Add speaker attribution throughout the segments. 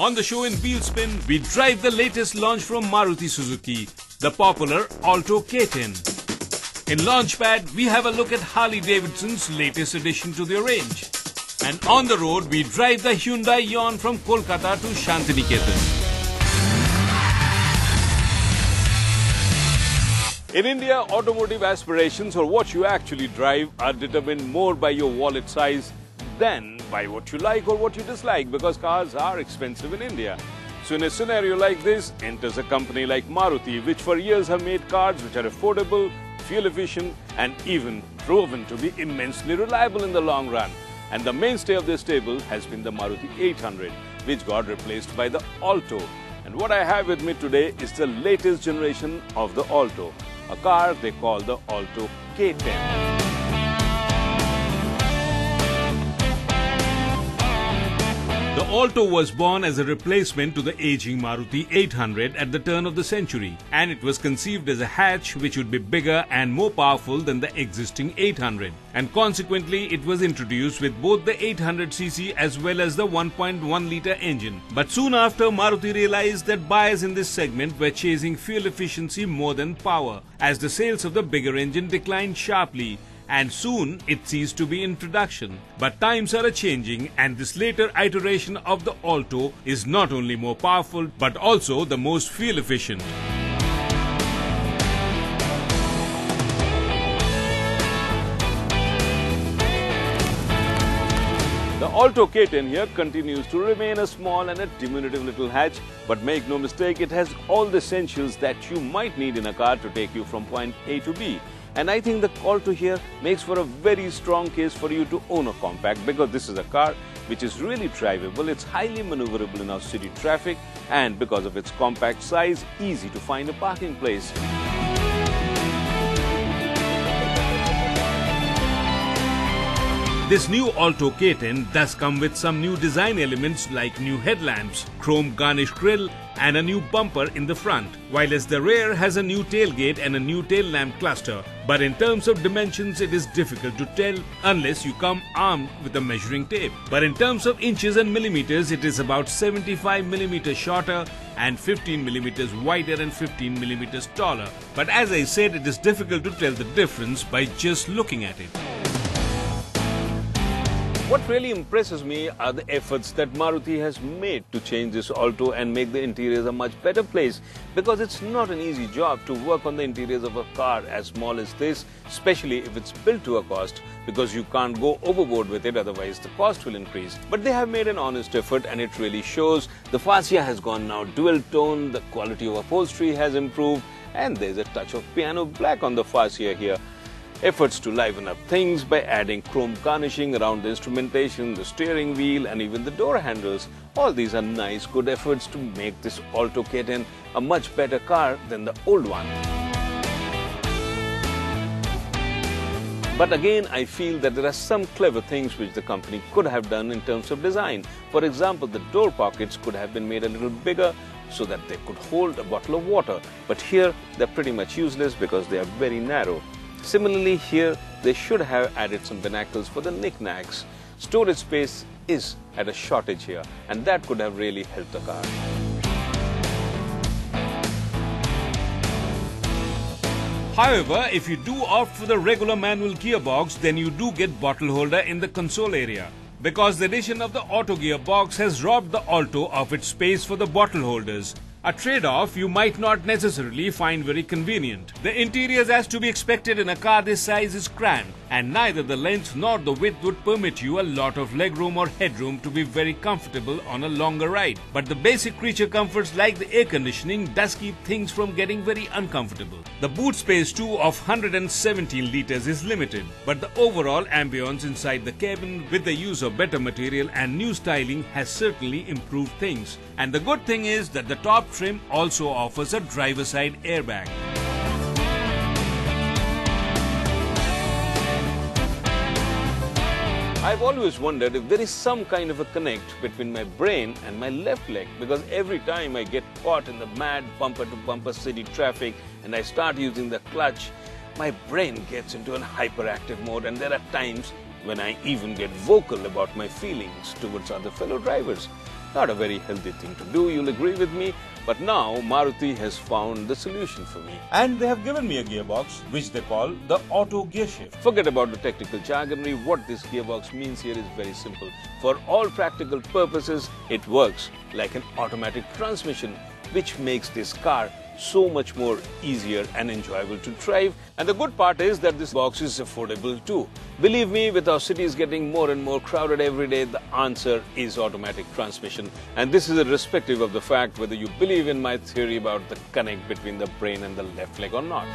Speaker 1: On the show in Wheelspin, we drive the latest launch from Maruti Suzuki, the popular Alto K10. In Launchpad, we have a look at Harley Davidson's latest addition to their range. And on the road, we drive the Hyundai Eon from Kolkata to Shantiniketan. In India, automotive aspirations, or what you actually drive, are determined more by your wallet size than by what you like or what you dislike, because cars are expensive in India. So in a scenario like this, enters a company like Maruti, which for years have made cars which are affordable, fuel efficient, and even proven to be immensely reliable in the long run. And the mainstay of this stable has been the Maruti 800, which got replaced by the Alto. And what I have with me today is the latest generation of the Alto, a car they call the Alto K10. The Alto was born as a replacement to the aging Maruti 800 at the turn of the century, and it was conceived as a hatch which would be bigger and more powerful than the existing 800. And consequently, it was introduced with both the 800cc as well as the 1.1-litre engine. But soon after, Maruti realized that buyers in this segment were chasing fuel efficiency more than power, as the sales of the bigger engine declined sharply, and soon it ceased to be in production. But times are changing, and this later iteration of the Alto is not only more powerful but also the most fuel efficient. The Alto K10 here continues to remain a small and a diminutive little hatch, but make no mistake, it has all the essentials that you might need in a car to take you from point A to B. And I think the Alto here makes for a very strong case for you to own a compact, because this is a car which is really drivable, it's highly maneuverable in our city traffic, and because of its compact size, easy to find a parking place. This new Alto K10 does come with some new design elements like new headlamps, chrome garnished grille, and a new bumper in the front, while as the rear has a new tailgate and a new tail lamp cluster. But in terms of dimensions, it is difficult to tell unless you come armed with a measuring tape. But in terms of inches and millimeters, it is about 75 millimeters shorter and 15 millimeters wider and 15 millimeters taller. But as I said, it is difficult to tell the difference by just looking at it. What really impresses me are the efforts that Maruti has made to change this Alto and make the interiors a much better place, because it's not an easy job to work on the interiors of a car as small as this, especially if it's built to a cost, because you can't go overboard with it, otherwise the cost will increase. But they have made an honest effort, and it really shows. The fascia has gone now dual tone, the quality of upholstery has improved, and there's a touch of piano black on the fascia here. Efforts to liven up things by adding chrome garnishing around the instrumentation, the steering wheel, and even the door handles. All these are nice, good efforts to make this Alto K10 a much better car than the old one. But again, I feel that there are some clever things which the company could have done in terms of design. For example, the door pockets could have been made a little bigger so that they could hold a bottle of water. But here, they're pretty much useless because they are very narrow. Similarly, here they should have added some binacles for the knickknacks. Storage space is at a shortage here, and that could have really helped the car. However, if you do opt for the regular manual gearbox, then you do get bottle holder in the console area, because the addition of the auto gearbox has robbed the Alto of its space for the bottle holders. A trade-off you might not necessarily find very convenient. The interiors, as to be expected in a car this size, is cramped, and neither the length nor the width would permit you a lot of legroom or headroom to be very comfortable on a longer ride. But the basic creature comforts like the air conditioning does keep things from getting very uncomfortable. The boot space too of 117 litres is limited, but the overall ambience inside the cabin with the use of better material and new styling has certainly improved things. And the good thing is that the top trim also offers a driver side airbag. I've always wondered if there is some kind of a connect between my brain and my left leg, because every time I get caught in the mad bumper-to-bumper city traffic and I start using the clutch, my brain gets into an hyperactive mode, and there are times when I even get vocal about my feelings towards other fellow drivers.
Speaker 2: Not a very healthy thing to do, you'll agree with me, but now Maruti has found the solution for me.
Speaker 1: And they have given me a gearbox which they call the auto gear shift.
Speaker 2: Forget about the technical jargonry, what this gearbox means here is very simple. For all practical purposes, it works like an automatic transmission, which makes this car so much more easier and enjoyable to drive. And the good part is that this box is affordable too. Believe me, with our cities getting more and more crowded every day, the answer is automatic transmission. And this is irrespective of the fact whether you believe in my theory about the connect between the brain and the left leg or not.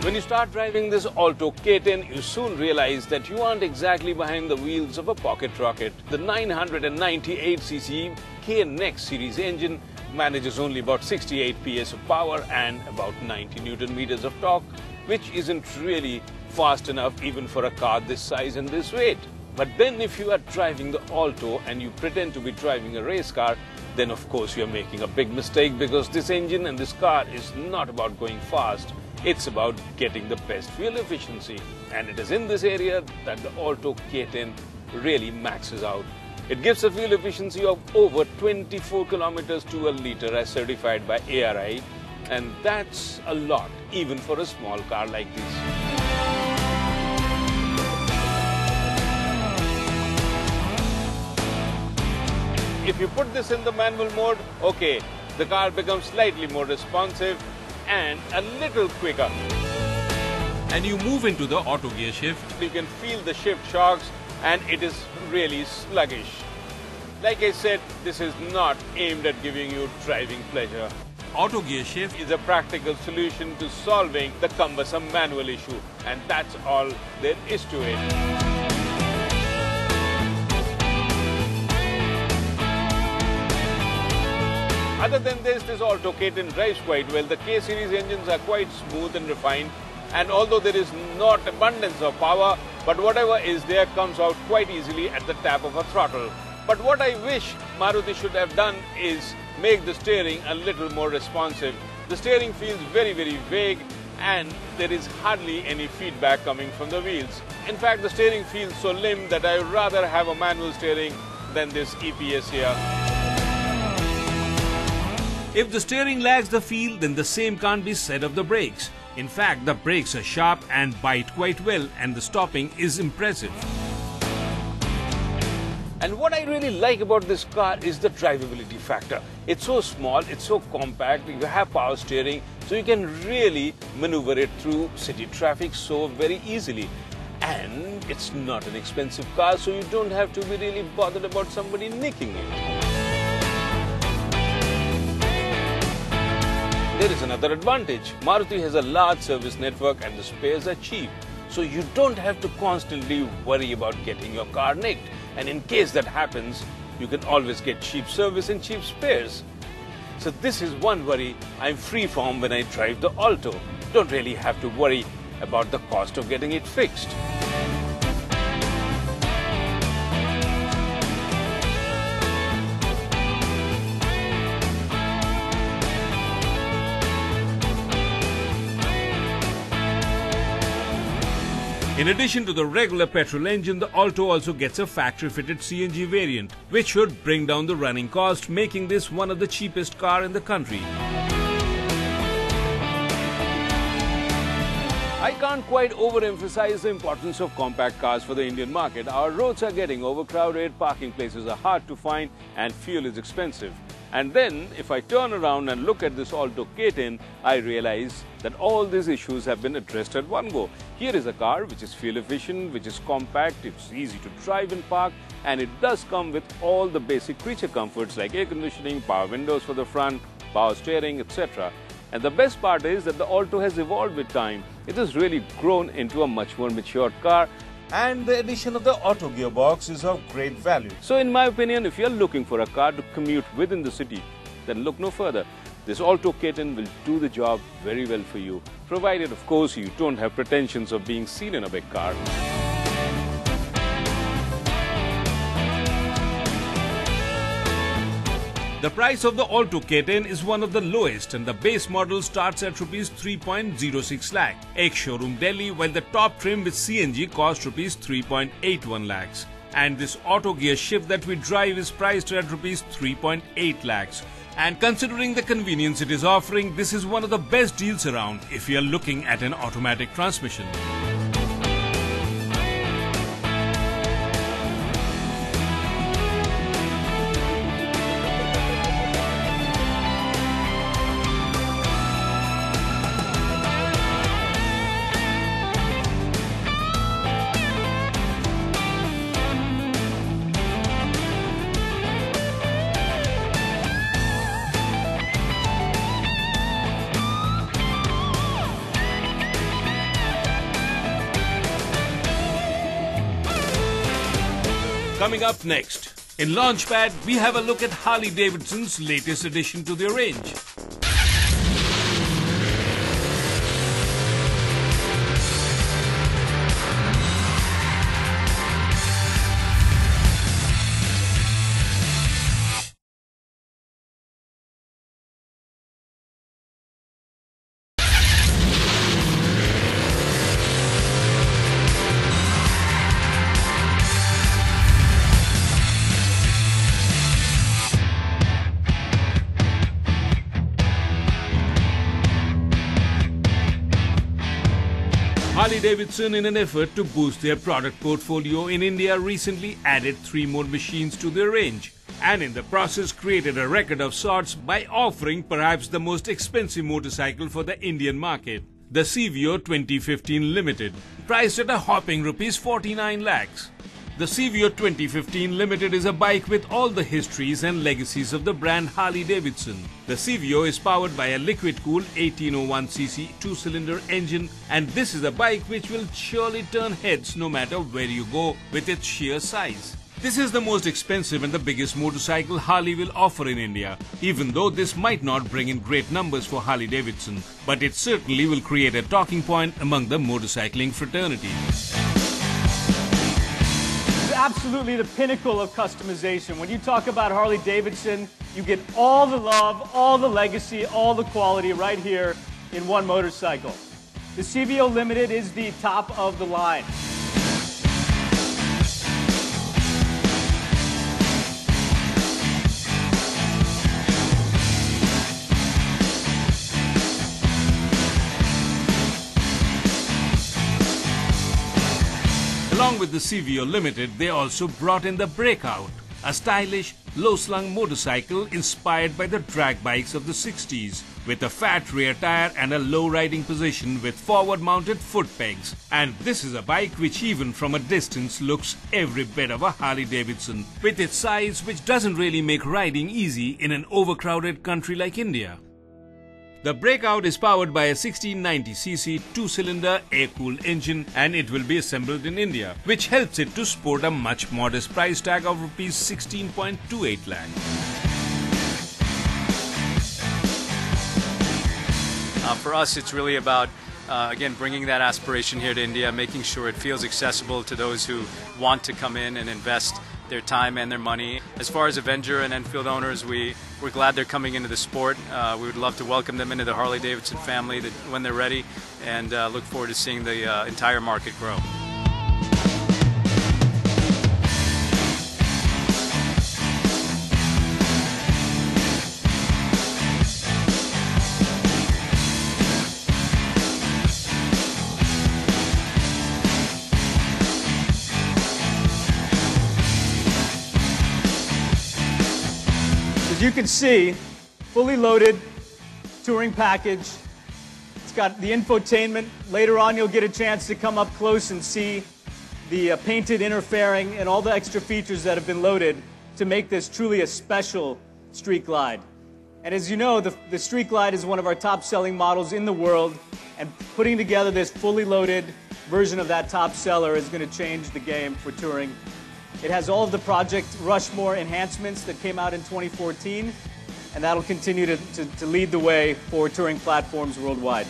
Speaker 2: When you start driving this Alto K10, you soon realize that you aren't exactly behind the wheels of a pocket rocket. The 998cc KNX series engine manages only about 68 PS of power and about 90 Newton meters of torque, which isn't really fast enough even for a car this size and this weight. But then if you are driving the Alto and you pretend to be driving a race car, then of course you're making a big mistake, because this engine and this car is not about going fast. It's about getting the best fuel efficiency, and it is in this area that the Alto K10 really maxes out. It gives a fuel efficiency of over 24 kilometers to a liter as certified by ARI, and that's a lot even for a small car like this. If you put this in the manual mode, okay, the car becomes slightly more responsive and a little quicker.
Speaker 1: And you move into the auto gear shift.
Speaker 2: You can feel the shift shocks, and it is really sluggish. Like I said, this is not aimed at giving you driving pleasure.
Speaker 1: Auto gear shift
Speaker 2: Is a practical solution to solving the cumbersome manual issue, and that's all there is to it. Other than this Alto K10 drives quite well. The K-series engines are quite smooth and refined, and although there is not abundance of power, but whatever is there comes out quite easily at the tap of a throttle. But what I wish Maruti should have done is make the steering a little more responsive. The steering feels very, very vague, and there is hardly any feedback coming from the wheels. In fact, the steering feels so limp that I would rather have a manual steering than this EPS here.
Speaker 1: If the steering lags the feel, then the same can't be said of the brakes. In fact, the brakes are sharp and bite quite well, and the stopping is impressive.
Speaker 2: And what I really like about this car is the drivability factor. It's so small, it's so compact, you have power steering, so you can really maneuver it through city traffic so very easily. And it's not an expensive car, so you don't have to be really bothered about somebody nicking it. There is another advantage. Maruti has a large service network and the spares are cheap. So you don't have to constantly worry about getting your car nicked. And in case that happens, you can always get cheap service and cheap spares. So this is one worry I'm free from when I drive the Alto. Don't really have to worry about the cost of getting it fixed.
Speaker 1: In addition to the regular petrol engine, the Alto also gets a factory-fitted CNG variant, which should bring down the running cost, making this one of the cheapest car in the country.
Speaker 2: I can't quite overemphasize the importance of compact cars for the Indian market. Our roads are getting overcrowded, parking places are hard to find, and fuel is expensive. And then, if I turn around and look at this Alto K10, I realize that all these issues have been addressed at one go. Here is a car which is fuel efficient, which is compact, it's easy to drive and park, and it does come with all the basic creature comforts like air conditioning, power windows for the front, power steering, etc. And the best part is that the Alto has evolved with time. It has really grown into a much more matured car.
Speaker 1: And the addition of the auto gearbox is of great value.
Speaker 2: So in my opinion, if you're looking for a car to commute within the city, then look no further. This Alto K10 will do the job very well for you, provided of course you don't have pretensions of being seen in a big car.
Speaker 1: The price of the Alto K10 is one of the lowest and the base model starts at Rs 3.06 lakh, ex-showroom Delhi, while the top trim with CNG costs Rs 3.81 lakhs. And this auto gear shift that we drive is priced at Rs 3.8 lakhs. And considering the convenience it is offering, this is one of the best deals around if you are looking at an automatic transmission. Coming up next, in Launchpad, we have a look at Harley Davidson's latest addition to their range. Harley Davidson, in an effort to boost their product portfolio in India, recently added 3 more machines to their range, and in the process created a record of sorts by offering perhaps the most expensive motorcycle for the Indian market, the CVO 2015 Limited, priced at a hopping Rs 49 lakhs. The CVO 2015 Limited is a bike with all the histories and legacies of the brand Harley Davidson. The CVO is powered by a liquid-cooled 1801cc 2-cylinder engine, and this is a bike which will surely turn heads no matter where you go with its sheer size. This is the most expensive and the biggest motorcycle Harley will offer in India, even though this might not bring in great numbers for Harley Davidson, but it certainly will create a talking point among the motorcycling fraternity.
Speaker 3: Absolutely the pinnacle of customization. When you talk about Harley Davidson, you get all the love, all the legacy, all the quality right here in one motorcycle. The CVO Limited is the top of the line.
Speaker 1: Along with the CVO Limited, they also brought in the Breakout, a stylish, low-slung motorcycle inspired by the drag bikes of the 60s, with a fat rear tire and a low riding position with forward-mounted foot pegs. And this is a bike which even from a distance looks every bit of a Harley Davidson, with its size which doesn't really make riding easy in an overcrowded country like India. The Breakout is powered by a 1690cc 2-cylinder air-cooled engine, and it will be assembled in India, which helps it to sport a much modest price tag of Rs 16.28 lakh.
Speaker 4: For us, it's really about, again, bringing that aspiration here to India, making sure it feels accessible to those who want to come in and invest their time and their money. As far as Avenger and Enfield owners, we're glad they're coming into the sport. We would love to welcome them into the Harley Davidson family when they're ready, and look forward to seeing the entire market grow.
Speaker 3: As you can see, fully loaded touring package. It's got the infotainment. Later on you'll get a chance to come up close and see the painted inner fairing and all the extra features that have been loaded to make this truly a special Street Glide. And as you know, the Street Glide is one of our top-selling models in the world, and putting together this fully loaded version of that top seller is going to change the game for touring. It has all of the Project Rushmore enhancements that came out in 2014, and that'll continue to lead the way for touring platforms worldwide.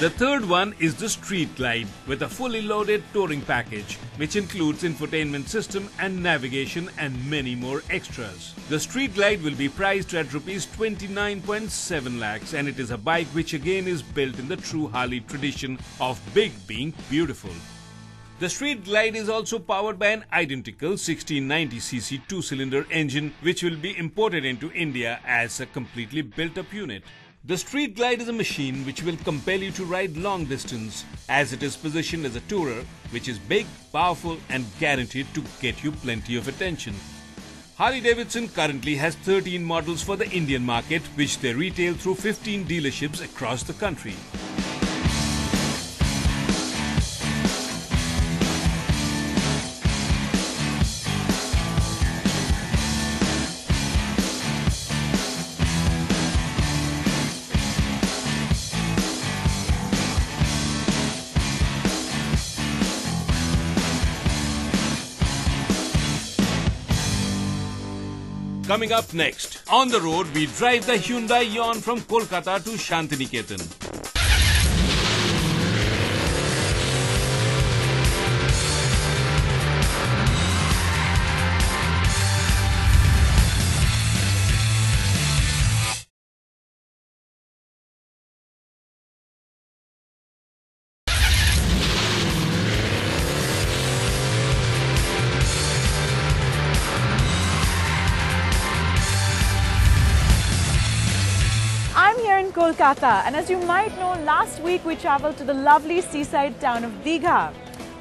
Speaker 1: The third one is the Street Glide with a fully loaded touring package, which includes infotainment system and navigation and many more extras. The Street Glide will be priced at Rs 29.7 lakhs, and it is a bike which again is built in the true Harley tradition of big being beautiful. The Street Glide is also powered by an identical 1690cc two-cylinder engine which will be imported into India as a completely built-up unit. The Street Glide is a machine which will compel you to ride long distance, as it is positioned as a tourer which is big, powerful and guaranteed to get you plenty of attention. Harley Davidson currently has 13 models for the Indian market, which they retail through 15 dealerships across the country. Coming up next, on the road we drive the Hyundai Eon from Kolkata to Shantiniketan.
Speaker 5: Kolkata, and as you might know, last week we travelled to the lovely seaside town of Digha.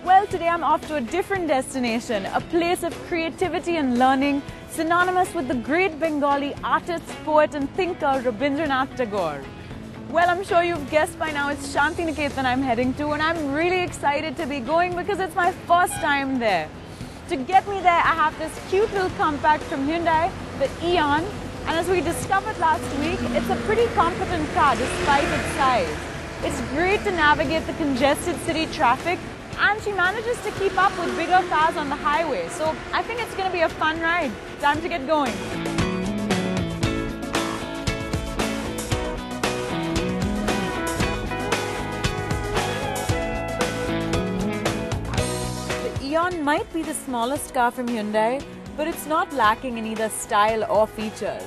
Speaker 5: Well, today I'm off to a different destination, a place of creativity and learning, synonymous with the great Bengali artist, poet and thinker Rabindranath Tagore. Well, I'm sure you've guessed by now it's Shantiniketan I'm heading to, and I'm really excited to be going because it's my first time there. To get me there, I have this cute little compact from Hyundai, the Eon. And as we discovered last week, it's a pretty competent car despite its size. It's great to navigate the congested city traffic, and she manages to keep up with bigger cars on the highway. So I think it's going to be a fun ride. Time to get going. The Eon might be the smallest car from Hyundai, but it's not lacking in either style or features.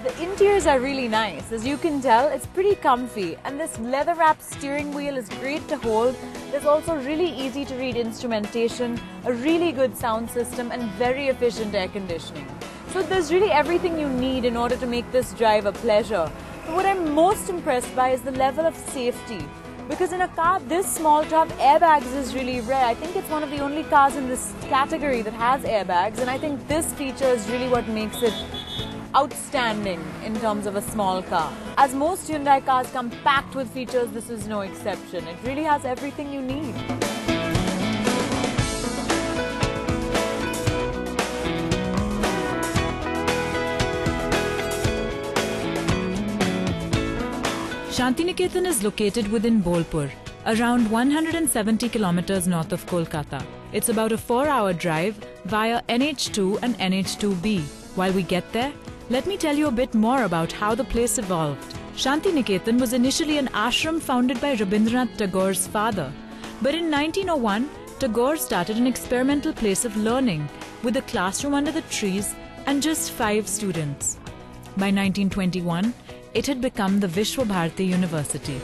Speaker 5: The interiors are really nice. As you can tell, it's pretty comfy, and this leather-wrapped steering wheel is great to hold. There's also really easy to read instrumentation, a really good sound system and very efficient air conditioning. So there's really everything you need in order to make this drive a pleasure. But what I'm most impressed by is the level of safety. Because in a car this small to have airbags is really rare. I think it's one of the only cars in this category that has airbags, and I think this feature is really what makes it outstanding in terms of a small car. As most Hyundai cars come packed with features, this is no exception. It really has everything you need.
Speaker 6: Shantiniketan is located within Bolpur, around 170 kilometers north of Kolkata. It's about a 4-hour drive via NH2 and NH2B. While we get there, let me tell you a bit more about how the place evolved. Shantiniketan was initially an ashram founded by Rabindranath Tagore's father. But in 1901, Tagore started an experimental place of learning with a classroom under the trees and just 5 students. By 1921, it had become the Vishwabharati University.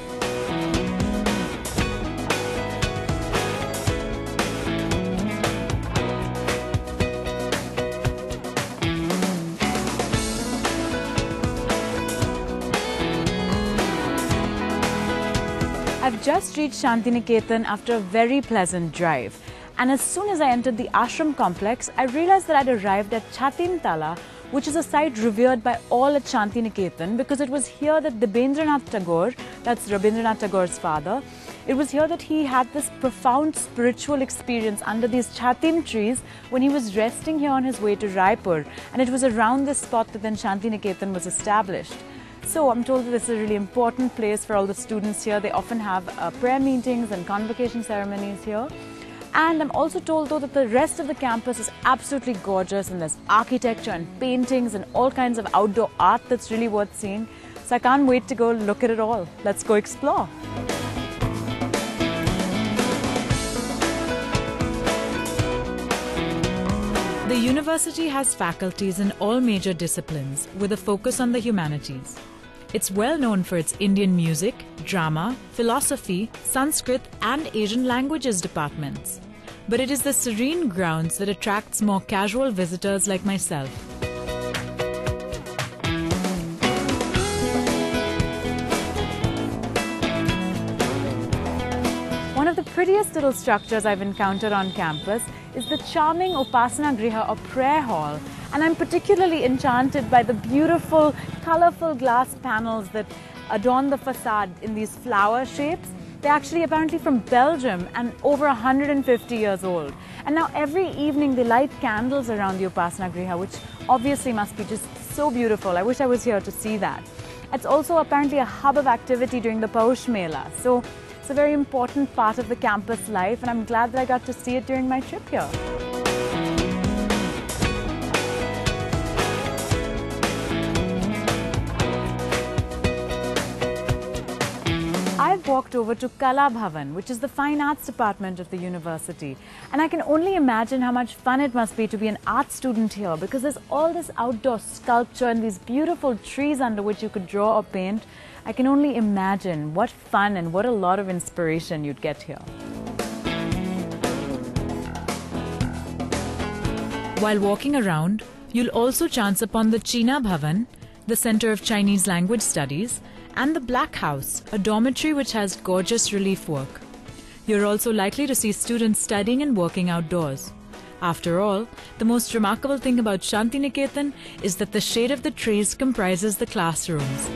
Speaker 5: I've just reached Shantiniketan after a very pleasant drive. And as soon as I entered the ashram complex, I realized that I'd arrived at Chatin Tala, which is a site revered by all at Shantiniketan because it was here that Debendranath Tagore, that's Rabindranath Tagore's father, it was here that he had this profound spiritual experience under these chatim trees when he was resting here on his way to Raipur, and it was around this spot that then Shantiniketan was established. So I'm told that this is a really important place for all the students here. They often have prayer meetings and convocation ceremonies here. And I'm also told though that the rest of the campus is absolutely gorgeous, and there's architecture and paintings and all kinds of outdoor art that's really worth seeing. So I can't wait to go look at it all. Let's go explore.
Speaker 6: The university has faculties in all major disciplines with a focus on the humanities. It's well known for its Indian music, drama, philosophy, Sanskrit and Asian languages departments. But it is the serene grounds that attracts more casual visitors like myself.
Speaker 5: One of the prettiest little structures I've encountered on campus is the charming Upasana Griha or prayer hall, and I'm particularly enchanted by the beautiful, colorful glass panels that adorn the facade in these flower shapes. They're actually apparently from Belgium and over 150 years old. And now every evening they light candles around the Upasana Griha, which obviously must be just so beautiful. I wish I was here to see that. It's also apparently a hub of activity during the Paush Mela. So it's a very important part of the campus life, and I'm glad that I got to see it during my trip here. I've walked over to Kala Bhavan, which is the fine arts department of the university. And I can only imagine how much fun it must be to be an art student here, because there's all this outdoor sculpture and these beautiful trees under which you could draw or paint. I can only imagine what fun and what a lot of inspiration you'd get here.
Speaker 6: While walking around, you'll also chance upon the China Bhavan, the Center of Chinese Language Studies, and the Black House, a dormitory which has gorgeous relief work. You're also likely to see students studying and working outdoors. After all, the most remarkable thing about Shantiniketan is that the shade of the trees comprises the classrooms.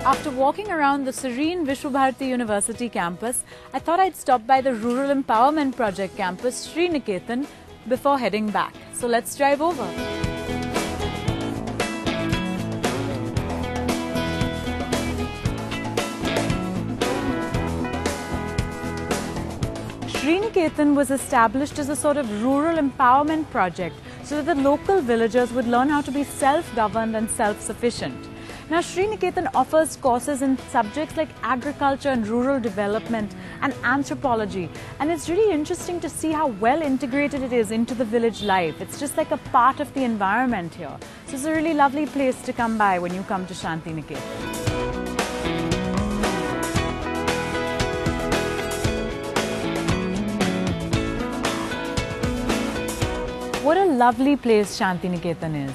Speaker 5: After walking around the serene Vishwabharati University campus, I thought I'd stop by the Rural Empowerment Project campus, Sriniketan, before heading back. So let's drive over. Sriniketan was established as a sort of rural empowerment project so that the local villagers would learn how to be self-governed and self-sufficient. Now, Sriniketan offers courses in subjects like agriculture and rural development and anthropology, and it's really interesting to see how well integrated it is into the village life. It's just like a part of the environment here. So it's a really lovely place to come by when you come to Shantiniketan. What a lovely place Shantiniketan is.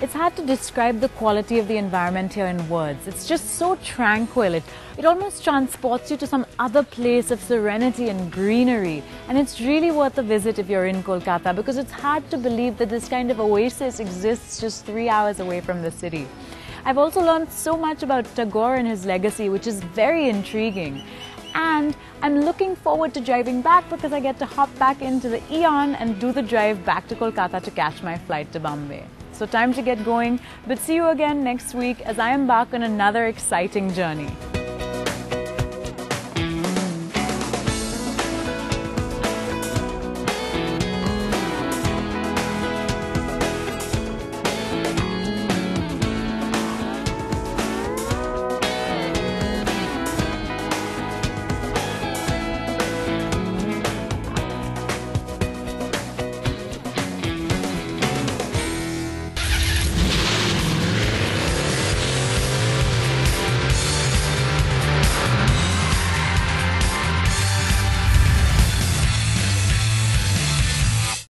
Speaker 5: It's hard to describe the quality of the environment here in words. It's just so tranquil. It almost transports you to some other place of serenity and greenery. And it's really worth a visit if you're in Kolkata, because it's hard to believe that this kind of oasis exists just 3 hours away from the city. I've also learned so much about Tagore and his legacy, which is very intriguing. And I'm looking forward to driving back because I get to hop back into the Eon and do the drive back to Kolkata to catch my flight to Bombay. So time to get going, but see you again next week as I embark on another exciting journey.